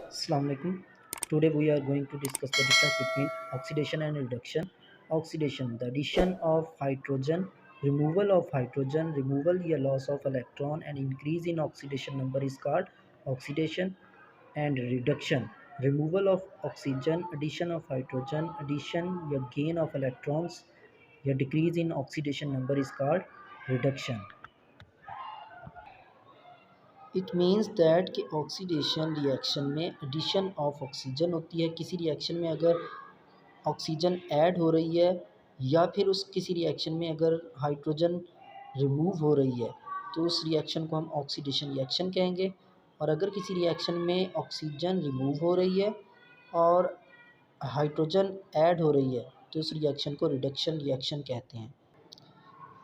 Assalamu alaikum. Today we are going to discuss the difference between oxidation and reduction. Oxidation, the addition of hydrogen, removal of hydrogen, removal या loss of electron and increase in oxidation number is called oxidation. And reduction, removal of oxygen, addition of hydrogen, addition या gain of electrons या decrease in oxidation number is called reduction. It means that कि oxidation reaction में addition of oxygen होती है। किसी reaction में अगर oxygen add हो रही है या फिर उस किसी रिएक्शन में अगर हाइड्रोजन रिमूव हो रही है तो उस रिएक्शन को हम ऑक्सीडेशन रिएक्शन कहेंगे। और अगर किसी रिएक्शन में ऑक्सीजन रिमूव हो रही है और हाइड्रोजन ऐड हो रही है तो उस रिएक्शन को रिडक्शन रिएक्शन कहते हैं।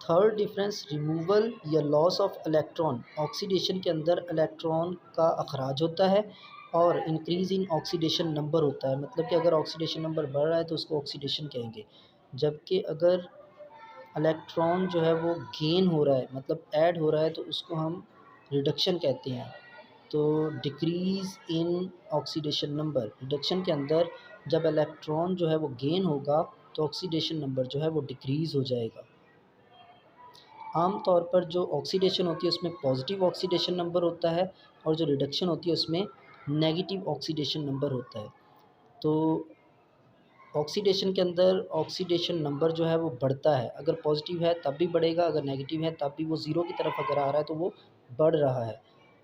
थर्ड डिफरेंस, रिमूवल या लॉस ऑफ इलेक्ट्रॉन। ऑक्सीडेशन के अंदर इलेक्ट्रॉन का अखराज होता है और इंक्रीज़ इन ऑक्सीडेशन नंबर होता है, मतलब कि अगर ऑक्सीडेशन नंबर बढ़ रहा है तो उसको ऑक्सीडेशन कहेंगे। जबकि अगर इलेक्ट्रॉन जो है वो गेन हो रहा है, मतलब ऐड हो रहा है, तो उसको हम रिडक्शन कहते हैं। तो decrease in oxidation number, reduction के अंदर जब इलेक्ट्रॉन जो है वो गेन होगा तो ऑक्सीडेशन नंबर जो है वो डिक्रीज़ हो जाएगा। आम तौर पर जो ऑक्सीडेशन होती है उसमें पॉजिटिव ऑक्सीडेशन नंबर होता है और जो रिडक्शन होती है उसमें नेगेटिव ऑक्सीडेशन नंबर होता है। तो ऑक्सीडेशन के अंदर ऑक्सीडेशन नंबर जो है वो बढ़ता है, अगर पॉजिटिव है तब भी बढ़ेगा, अगर नेगेटिव है तब भी वो ज़ीरो की तरफ अगर आ रहा है तो वो बढ़ रहा है।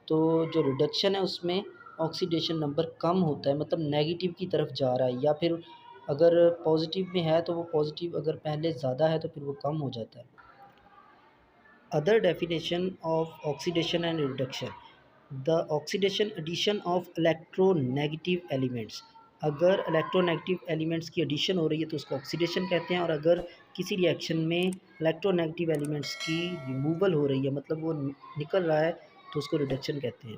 तो जो रिडक्शन है उसमें ऑक्सीडेशन नंबर कम होता है, मतलब नेगेटिव की तरफ जा रहा है, या फिर अगर पॉजिटिव में है तो वो पॉजिटिव अगर पहले ज़्यादा है तो फिर वो कम हो जाता है। Other definition of oxidation and reduction, the oxidation addition of electronegative elements। अगर इलेक्ट्रोनेगेटिव एलिमेंट्स की एडिशन हो रही है तो उसको ऑक्सीडेशन कहते हैं, और अगर किसी रिएक्शन में इलेक्ट्रोनेगेटिव एलिमेंट्स की रिमूवल हो रही है, मतलब वो निकल रहा है, तो उसको रिडक्शन कहते हैं।